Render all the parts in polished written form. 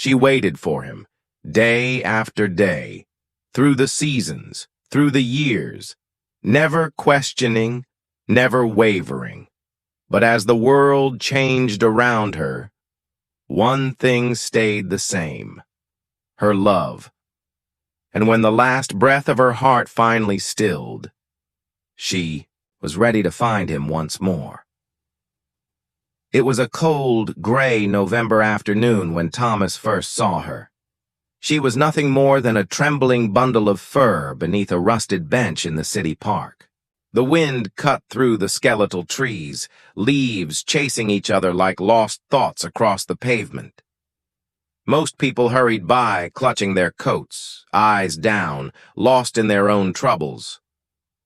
She waited for him, day after day, through the seasons, through the years, never questioning, never wavering. But as the world changed around her, one thing stayed the same: her love. And when the last breath of her heart finally stilled, she was ready to find him once more. It was a cold, gray November afternoon when Thomas first saw her. She was nothing more than a trembling bundle of fur beneath a rusted bench in the city park. The wind cut through the skeletal trees, leaves chasing each other like lost thoughts across the pavement. Most people hurried by, clutching their coats, eyes down, lost in their own troubles.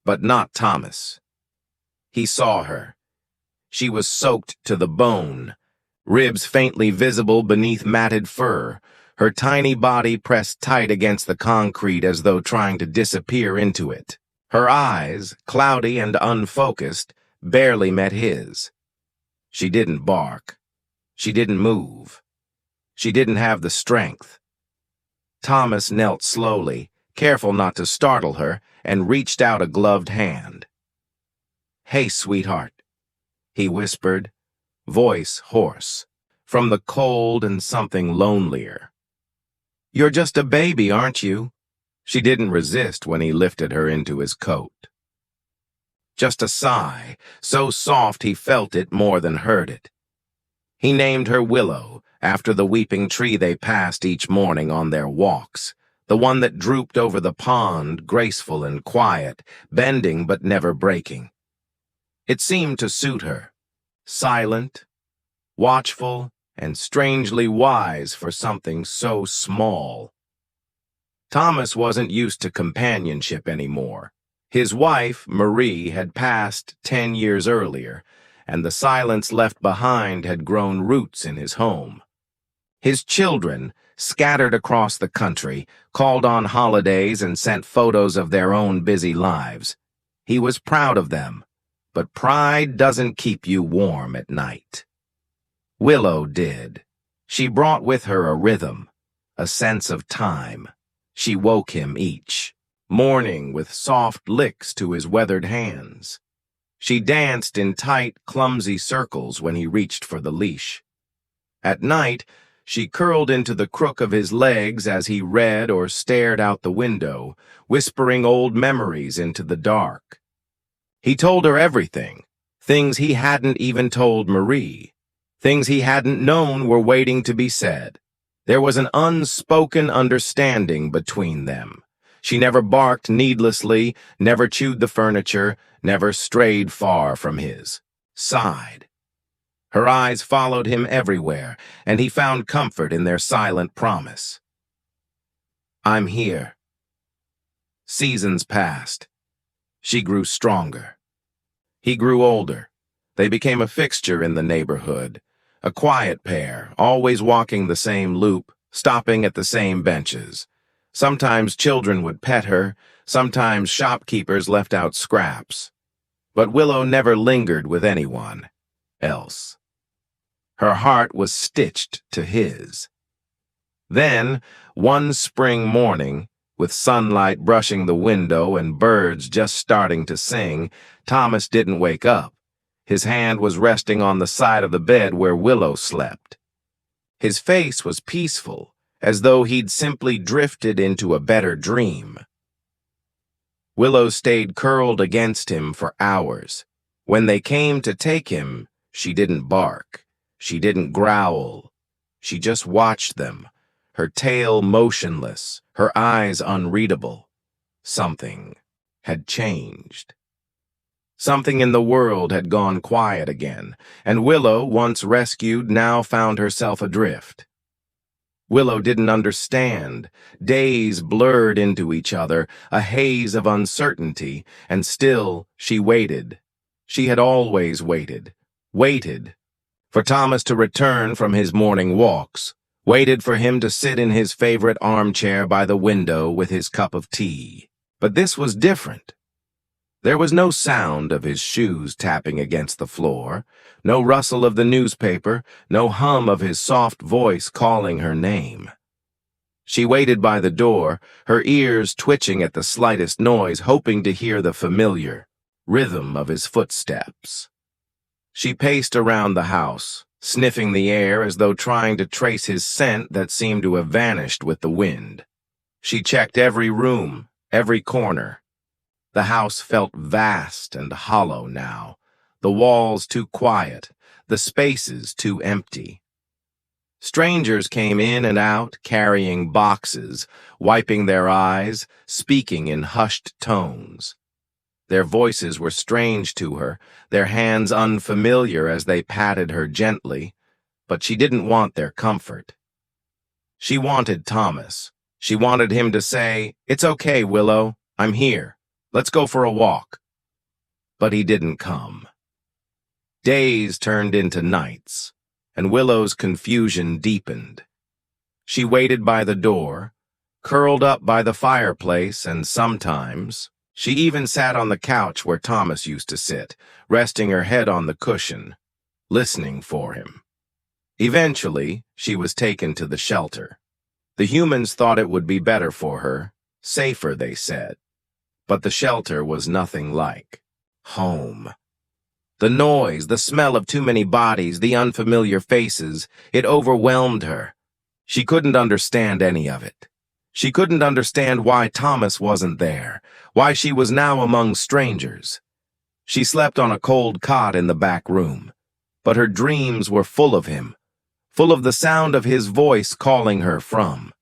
But not Thomas. He saw her. She was soaked to the bone, ribs faintly visible beneath matted fur, her tiny body pressed tight against the concrete as though trying to disappear into it. Her eyes, cloudy and unfocused, barely met his. She didn't bark. She didn't move. She didn't have the strength. Thomas knelt slowly, careful not to startle her, and reached out a gloved hand. "Hey, sweetheart," he whispered, voice hoarse, from the cold and something lonelier. "You're just a baby, aren't you?" She didn't resist when he lifted her into his coat. Just a sigh, so soft he felt it more than heard it. He named her Willow, after the weeping tree they passed each morning on their walks, the one that drooped over the pond, graceful and quiet, bending but never breaking. It seemed to suit her, silent, watchful, and strangely wise for something so small. Thomas wasn't used to companionship anymore. His wife, Marie, had passed 10 years earlier, and the silence left behind had grown roots in his home. His children, scattered across the country, called on holidays and sent photos of their own busy lives. He was proud of them, but pride doesn't keep you warm at night. Willow did. She brought with her a rhythm, a sense of time. She woke him each morning with soft licks to his weathered hands. She danced in tight, clumsy circles when he reached for the leash. At night, she curled into the crook of his legs as he read or stared out the window, whispering old memories into the dark. He told her everything, things he hadn't even told Marie, things he hadn't known were waiting to be said. There was an unspoken understanding between them. She never barked needlessly, never chewed the furniture, never strayed far from his side. Her eyes followed him everywhere, and he found comfort in their silent promise. "I'm here." Seasons passed. She grew stronger. He grew older. They became a fixture in the neighborhood. A quiet pair, always walking the same loop, stopping at the same benches. Sometimes children would pet her, sometimes shopkeepers left out scraps. But Willow never lingered with anyone else. Her heart was stitched to his. Then, one spring morning, with sunlight brushing the window and birds just starting to sing, Thomas didn't wake up. His hand was resting on the side of the bed where Willow slept. His face was peaceful, as though he'd simply drifted into a better dream. Willow stayed curled against him for hours. When they came to take him, she didn't bark. She didn't growl. She just watched them, her tail motionless, her eyes unreadable. Something had changed. Something in the world had gone quiet again, and Willow, once rescued, now found herself adrift. Willow didn't understand. Days blurred into each other, a haze of uncertainty, and still she waited. She had always waited. Waited for Thomas to return from his morning walks. Waited for him to sit in his favorite armchair by the window with his cup of tea. But this was different. There was no sound of his shoes tapping against the floor, no rustle of the newspaper, no hum of his soft voice calling her name. She waited by the door, her ears twitching at the slightest noise, hoping to hear the familiar rhythm of his footsteps. She paced around the house, sniffing the air as though trying to trace his scent that seemed to have vanished with the wind. She checked every room, every corner. The house felt vast and hollow now, the walls too quiet, the spaces too empty. Strangers came in and out, carrying boxes, wiping their eyes, speaking in hushed tones. Their voices were strange to her, their hands unfamiliar as they patted her gently, but she didn't want their comfort. She wanted Thomas. She wanted him to say, "It's okay, Willow, I'm here. Let's go for a walk." But he didn't come. Days turned into nights, and Willow's confusion deepened. She waited by the door, curled up by the fireplace, and sometimes she even sat on the couch where Thomas used to sit, resting her head on the cushion, listening for him. Eventually, she was taken to the shelter. The humans thought it would be better for her, safer, they said. But the shelter was nothing like home. The noise, the smell of too many bodies, the unfamiliar faces, it overwhelmed her. She couldn't understand any of it. She couldn't understand why Thomas wasn't there, why she was now among strangers. She slept on a cold cot in the back room, but her dreams were full of him, full of the sound of his voice calling her from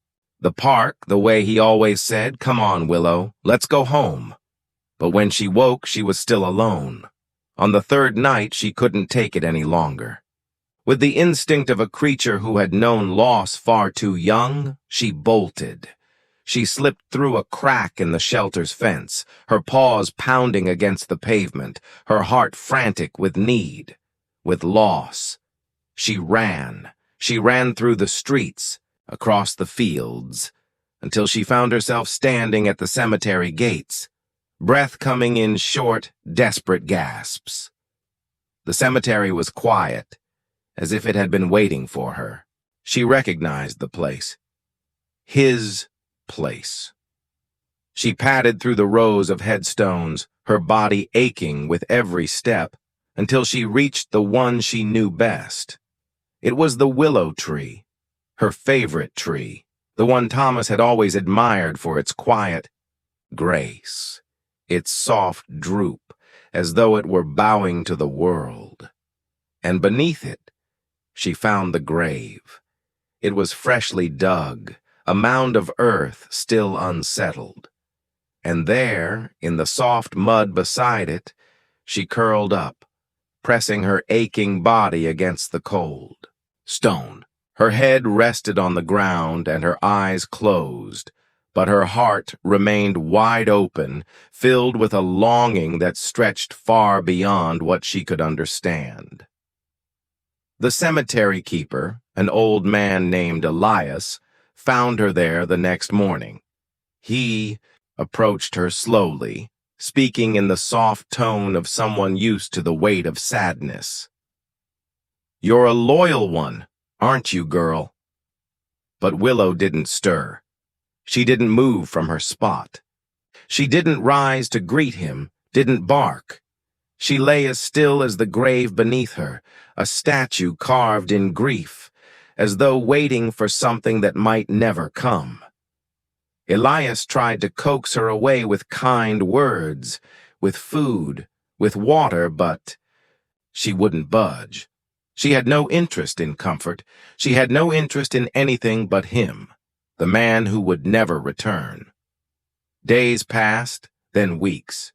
the park, the way he always said, "Come on, Willow, let's go home." But when she woke, she was still alone. On the third night, she couldn't take it any longer. With the instinct of a creature who had known loss far too young, she bolted. She slipped through a crack in the shelter's fence, her paws pounding against the pavement, her heart frantic with need, with loss. She ran through the streets, across the fields, until she found herself standing at the cemetery gates, breath coming in short, desperate gasps. The cemetery was quiet, as if it had been waiting for her. She recognized the place. His place. She padded through the rows of headstones, her body aching with every step, until she reached the one she knew best. It was the willow tree, her favorite tree, the one Thomas had always admired for its quiet grace, its soft droop, as though it were bowing to the world. And beneath it, she found the grave. It was freshly dug, a mound of earth still unsettled. And there, in the soft mud beside it, she curled up, pressing her aching body against the cold stone. Her head rested on the ground and her eyes closed, but her heart remained wide open, filled with a longing that stretched far beyond what she could understand. The cemetery keeper, an old man named Elias, found her there the next morning. He approached her slowly, speaking in the soft tone of someone used to the weight of sadness. "You're a loyal one, aren't you, girl?" But Willow didn't stir. She didn't move from her spot. She didn't rise to greet him, didn't bark. She lay as still as the grave beneath her, a statue carved in grief, as though waiting for something that might never come. Elias tried to coax her away with kind words, with food, with water, but she wouldn't budge. She had no interest in comfort. She had no interest in anything but him, the man who would never return. Days passed, then weeks.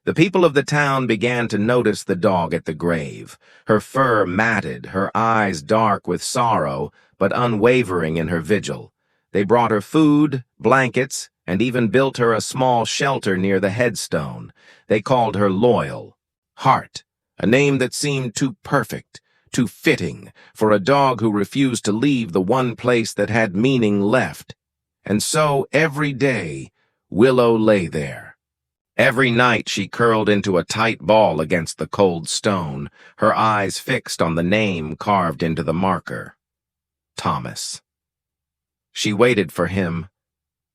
The people of the town began to notice the dog at the grave, her fur matted, her eyes dark with sorrow, but unwavering in her vigil. They brought her food, blankets, and even built her a small shelter near the headstone. They called her Loyal, Heart, a name that seemed too perfect, too fitting for a dog who refused to leave the one place that had meaning left. And so every day, Willow lay there, Every night she curled into a tight ball against the cold stone, her eyes fixed on the name carved into the marker. Thomas. She waited for him,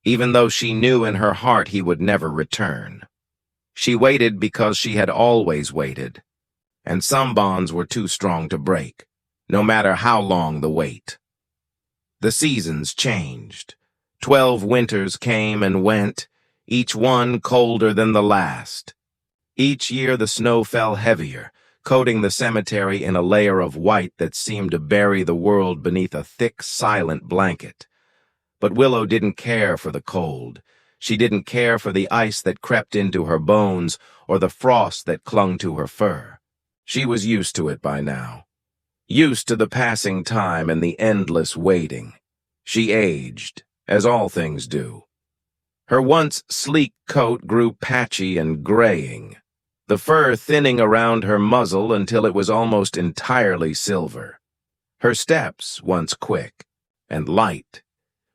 even though she knew in her heart he would never return. She waited because she had always waited, and some bonds were too strong to break, no matter how long the wait. The seasons changed. 12 winters came and went, each one colder than the last. Each year the snow fell heavier, coating the cemetery in a layer of white that seemed to bury the world beneath a thick, silent blanket. But Willow didn't care for the cold. She didn't care for the ice that crept into her bones or the frost that clung to her fur. She was used to it by now. Used to the passing time and the endless waiting. She aged, as all things do. Her once sleek coat grew patchy and graying, the fur thinning around her muzzle until it was almost entirely silver. Her steps, once quick and light,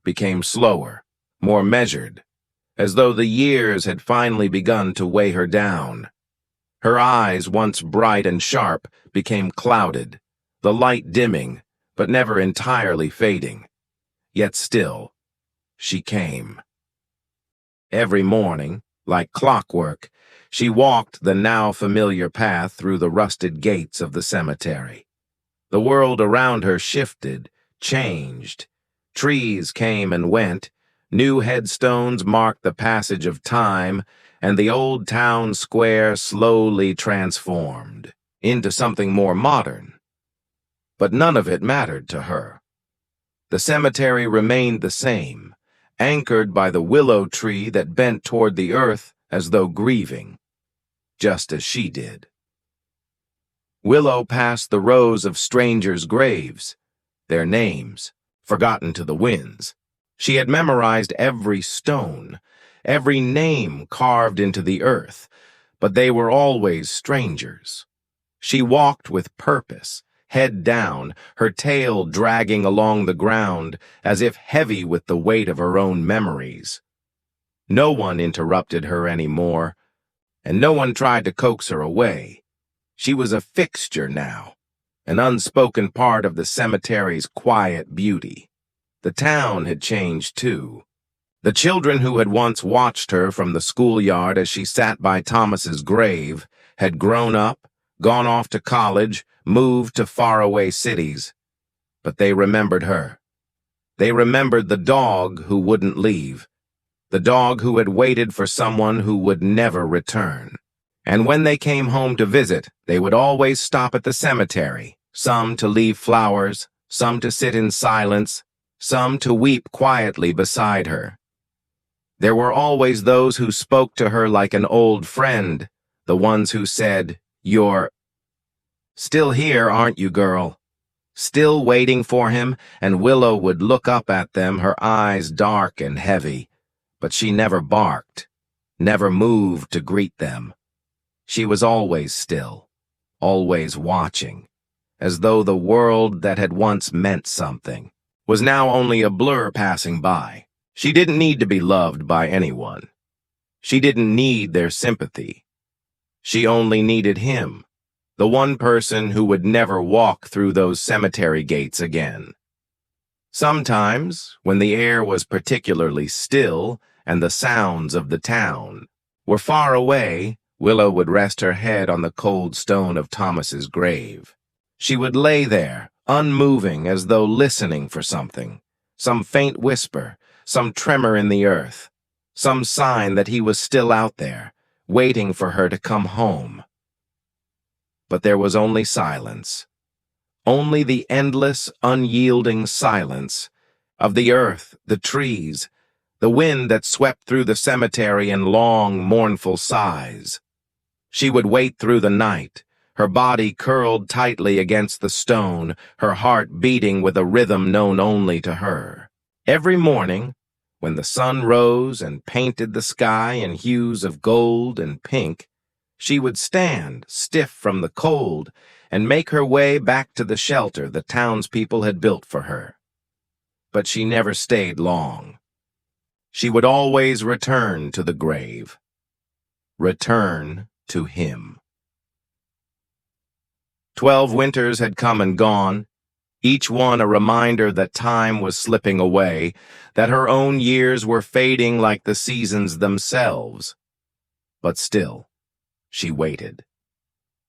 became slower, more measured, as though the years had finally begun to weigh her down. Her eyes, once bright and sharp, became clouded, the light dimming, but never entirely fading. Yet still, she came. Every morning, like clockwork, she walked the now familiar path through the rusted gates of the cemetery. The world around her shifted, changed. Trees came and went, new headstones marked the passage of time, and the old town square slowly transformed into something more modern. But none of it mattered to her. The cemetery remained the same, anchored by the willow tree that bent toward the earth as though grieving, just as she did. Willow passed the rows of strangers' graves, their names forgotten to the winds. She had memorized every stone, every name carved into the earth, but they were always strangers. She walked with purpose, head down, her tail dragging along the ground, as if heavy with the weight of her own memories. No one interrupted her anymore, and no one tried to coax her away. She was a fixture now, an unspoken part of the cemetery's quiet beauty. The town had changed too. The children who had once watched her from the schoolyard as she sat by Thomas's grave had grown up, gone off to college, moved to faraway cities. But they remembered her. They remembered the dog who wouldn't leave, the dog who had waited for someone who would never return. And when they came home to visit, they would always stop at the cemetery, some to leave flowers, some to sit in silence, some to weep quietly beside her. There were always those who spoke to her like an old friend, the ones who said, "You're still here, aren't you, girl?" Still waiting for him, and Willow would look up at them, her eyes dark and heavy. But she never barked, never moved to greet them. She was always still, always watching, as though the world that had once meant something was now only a blur passing by. She didn't need to be loved by anyone. She didn't need their sympathy. She only needed him, the one person who would never walk through those cemetery gates again. Sometimes, when the air was particularly still and the sounds of the town were far away, Willow would rest her head on the cold stone of Thomas's grave. She would lay there, unmoving, as though listening for something, some faint whisper, some tremor in the earth, some sign that he was still out there, waiting for her to come home. But there was only silence, only the endless, unyielding silence of the earth, the trees, the wind that swept through the cemetery in long, mournful sighs. She would wait through the night, her body curled tightly against the stone, her heart beating with a rhythm known only to her. Every morning, when the sun rose and painted the sky in hues of gold and pink, she would stand, stiff from the cold, and make her way back to the shelter the townspeople had built for her. But she never stayed long. She would always return to the grave. return to him. 12 winters had come and gone, each one a reminder that time was slipping away, that her own years were fading like the seasons themselves. But still, she waited.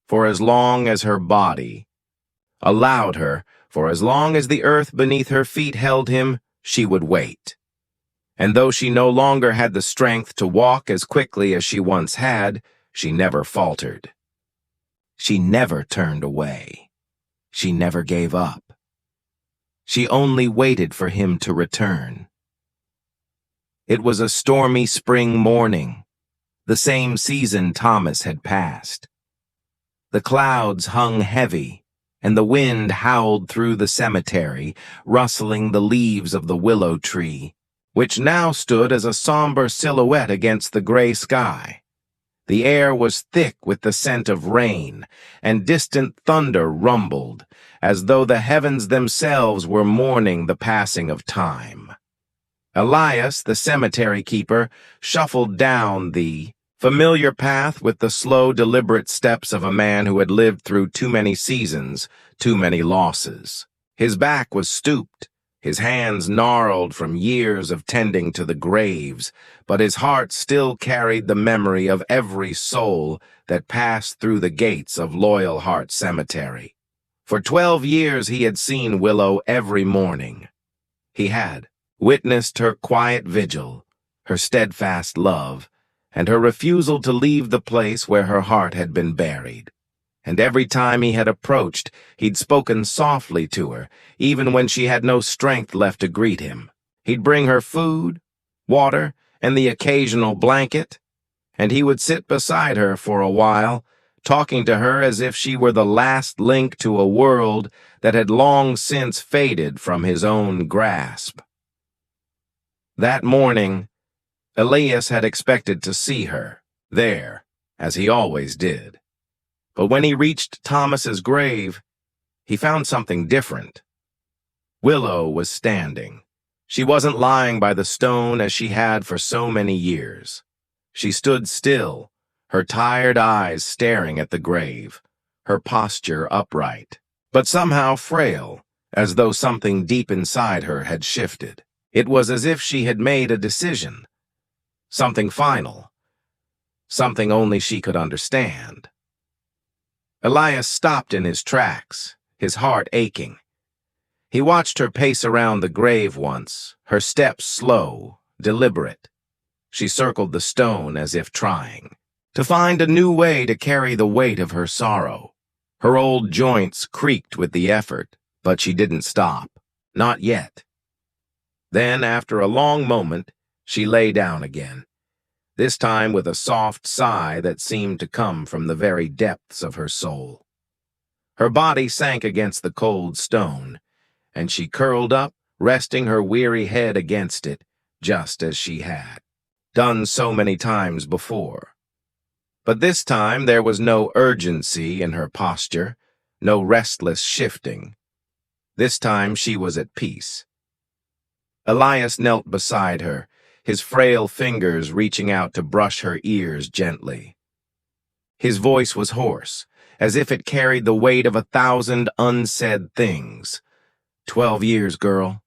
For as long as her body allowed her, for as long as the earth beneath her feet held him, she would wait. And though she no longer had the strength to walk as quickly as she once had, she never faltered. She never turned away. She never gave up. She only waited for him to return. It was a stormy spring morning, the same season Thomas had passed. The clouds hung heavy, and the wind howled through the cemetery, rustling the leaves of the willow tree, which now stood as a somber silhouette against the gray sky. The air was thick with the scent of rain, and distant thunder rumbled, as though the heavens themselves were mourning the passing of time. Elias, the cemetery keeper, shuffled down the familiar path with the slow, deliberate steps of a man who had lived through too many seasons, too many losses. His back was stooped, his hands gnarled from years of tending to the graves, but his heart still carried the memory of every soul that passed through the gates of Loyal Heart Cemetery. For 12 years he had seen Willow every morning. He had witnessed her quiet vigil, her steadfast love, and her refusal to leave the place where her heart had been buried. And every time he had approached, he'd spoken softly to her, even when she had no strength left to greet him. He'd bring her food, water, and the occasional blanket, and he would sit beside her for a while, talking to her as if she were the last link to a world that had long since faded from his own grasp. That morning, Elias had expected to see her there, as he always did. But when he reached Thomas's grave, he found something different. Willow was standing. She wasn't lying by the stone as she had for so many years. She stood still, her tired eyes staring at the grave, her posture upright, but somehow frail, as though something deep inside her had shifted. It was as if she had made a decision, something final, something only she could understand. Elias stopped in his tracks, his heart aching. He watched her pace around the grave once, her steps slow, deliberate. She circled the stone as if trying to find a new way to carry the weight of her sorrow. Her old joints creaked with the effort, but she didn't stop. Not yet. Then, after a long moment, she lay down again, this time with a soft sigh that seemed to come from the very depths of her soul. Her body sank against the cold stone, and she curled up, resting her weary head against it, just as she had done so many times before. But this time there was no urgency in her posture, no restless shifting. This time she was at peace. Elias knelt beside her, his frail fingers reaching out to brush her ears gently. His voice was hoarse, as if it carried the weight of 1,000 unsaid things. 12 years, girl.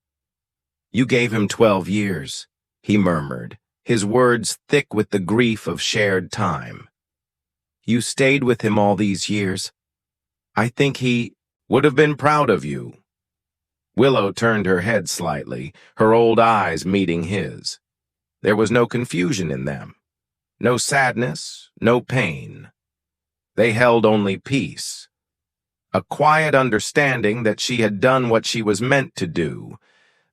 You gave him 12 years, he murmured, his words thick with the grief of shared time. You stayed with him all these years. I think he would have been proud of you. Willow turned her head slightly, her old eyes meeting his. There was no confusion in them, no sadness, no pain. They held only peace, a quiet understanding that she had done what she was meant to do,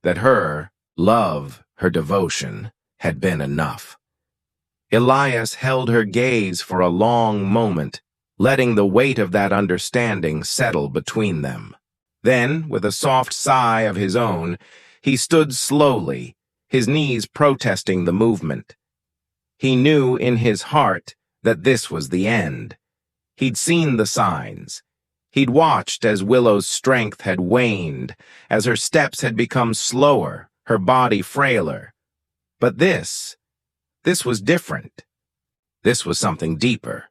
that her love, her devotion, had been enough. Elias held her gaze for a long moment, letting the weight of that understanding settle between them. Then, with a soft sigh of his own, he stood slowly, his knees protesting the movement. He knew in his heart that this was the end. He'd seen the signs. He'd watched as Willow's strength had waned, as her steps had become slower, her body frailer. But this was different. This was something deeper.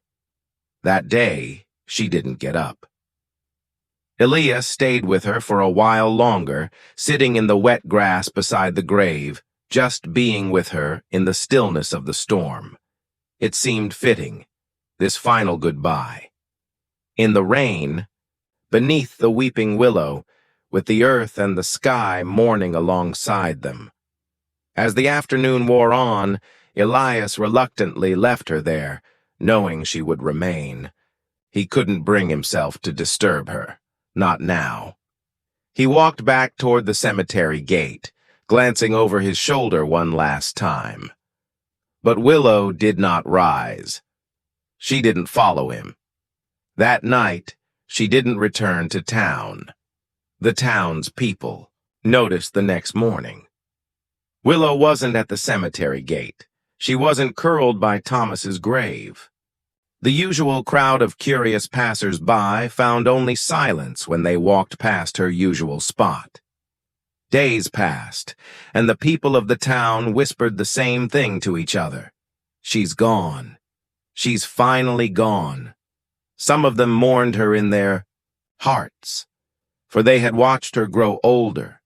That day, she didn't get up. Elias stayed with her for a while longer, sitting in the wet grass beside the grave, just being with her in the stillness of the storm. It seemed fitting, this final goodbye. In the rain, beneath the weeping willow, with the earth and the sky mourning alongside them. As the afternoon wore on, Elias reluctantly left her there, knowing she would remain. He couldn't bring himself to disturb her, not now. He walked back toward the cemetery gate, glancing over his shoulder one last time. But Willow did not rise. She didn't follow him. That night, she didn't return to town. The town's people noticed the next morning. Willow wasn't at the cemetery gate. She wasn't curled by Thomas's grave. The usual crowd of curious passers-by found only silence when they walked past her usual spot. Days passed, and the people of the town whispered the same thing to each other. She's gone. She's finally gone. Some of them mourned her in their hearts, for they had watched her grow older,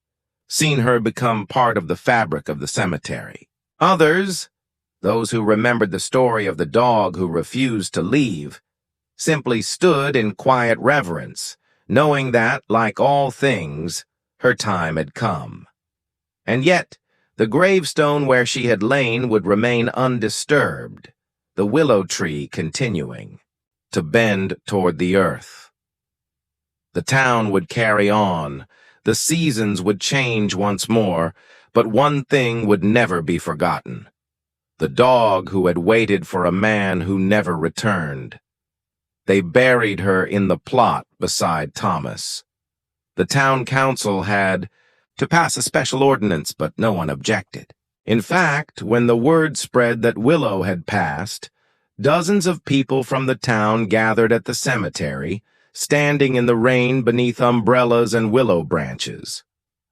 seen her become part of the fabric of the cemetery. Others, those who remembered the story of the dog who refused to leave, simply stood in quiet reverence, knowing that, like all things, her time had come. And yet, the gravestone where she had lain would remain undisturbed, the willow tree continuing to bend toward the earth. The town would carry on, the seasons would change once more, but one thing would never be forgotten: the dog who had waited for a man who never returned. They buried her in the plot beside Thomas. The town council had to pass a special ordinance, but no one objected. In fact, when the word spread that Willow had passed, dozens of people from the town gathered at the cemetery, standing in the rain beneath umbrellas and willow branches.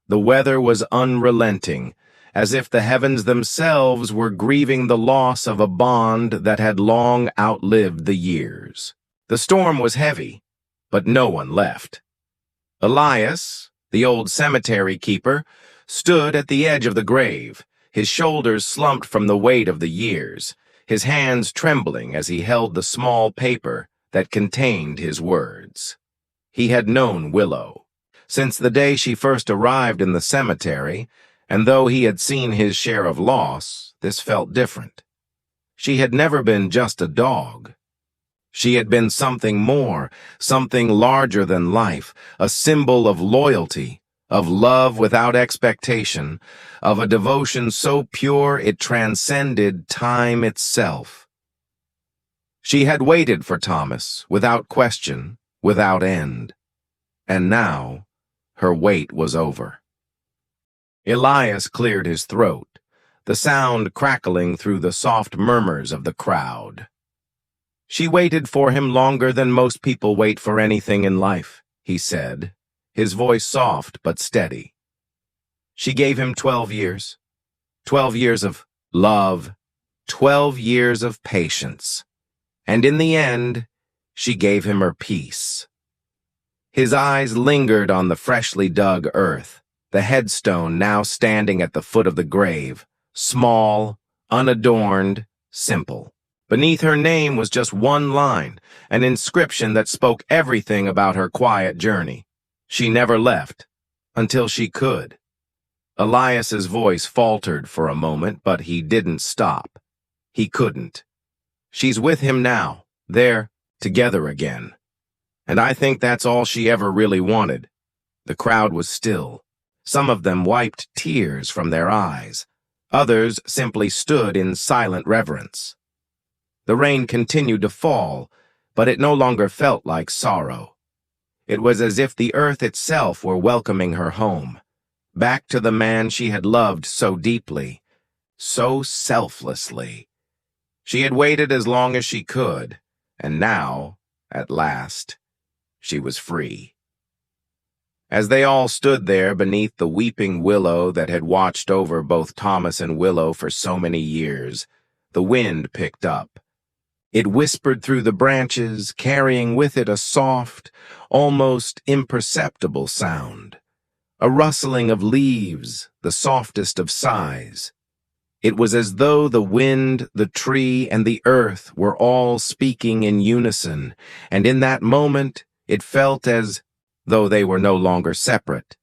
The weather was unrelenting, as if the heavens themselves were grieving the loss of a bond that had long outlived the years. The storm was heavy, but no one left. Elias, the old cemetery keeper, stood at the edge of the grave, his shoulders slumped from the weight of the years, his hands trembling as he held the small paper that contained his words. He had known Willow since the day she first arrived in the cemetery, and though he had seen his share of loss, this felt different. She had never been just a dog. She had been something more, something larger than life, a symbol of loyalty, of love without expectation, of a devotion so pure it transcended time itself. She had waited for Thomas, without question, without end. And now, her wait was over. Elias cleared his throat, the sound crackling through the soft murmurs of the crowd. She waited for him longer than most people wait for anything in life, he said, his voice soft but steady. She gave him 12 years. 12 years of love, 12 years of patience. And in the end, she gave him her peace. His eyes lingered on the freshly dug earth, the headstone now standing at the foot of the grave, small, unadorned, simple. Beneath her name was just one line, an inscription that spoke everything about her quiet journey. She never left, until she could. Elias's voice faltered for a moment, but he didn't stop. He couldn't. She's with him now, they're together again. And I think that's all she ever really wanted. The crowd was still. Some of them wiped tears from their eyes. Others simply stood in silent reverence. The rain continued to fall, but it no longer felt like sorrow. It was as if the earth itself were welcoming her home, back to the man she had loved so deeply, so selflessly. She had waited as long as she could, and now, at last, she was free. As they all stood there beneath the weeping willow that had watched over both Thomas and Willow for so many years, the wind picked up. It whispered through the branches, carrying with it a soft, almost imperceptible sound. A rustling of leaves, the softest of sighs. It was as though the wind, the tree, and the earth were all speaking in unison, and in that moment it felt as though they were no longer separate.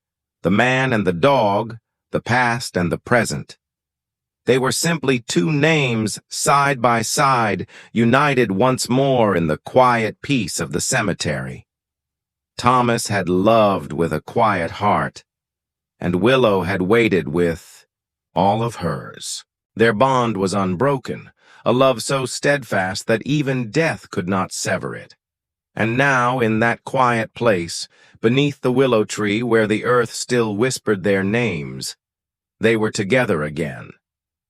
The man and the dog, the past and the present. They were simply two names side by side, united once more in the quiet peace of the cemetery. Thomas had loved with a quiet heart, and Willow had waited with all of hers. Their bond was unbroken, a love so steadfast that even death could not sever it. And now, in that quiet place, beneath the willow tree where the earth still whispered their names, they were together again.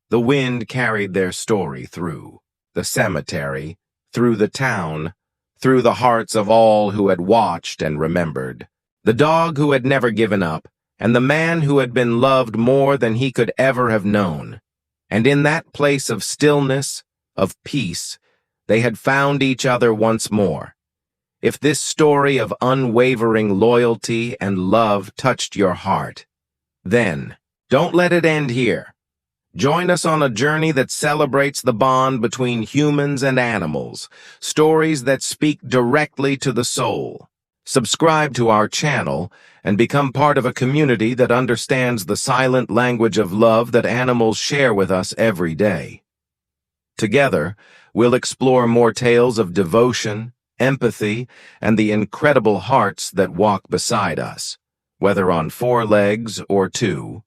The wind carried their story through the cemetery, through the town, through the hearts of all who had watched and remembered. The dog who had never given up, and the man who had been loved more than he could ever have known. And in that place of stillness, of peace, they had found each other once more. If this story of unwavering loyalty and love touched your heart, then don't let it end here. Join us on a journey that celebrates the bond between humans and animals, stories that speak directly to the soul. Subscribe to our channel and become part of a community that understands the silent language of love that animals share with us every day. Together, we'll explore more tales of devotion, empathy, and the incredible hearts that walk beside us, whether on 4 legs or 2.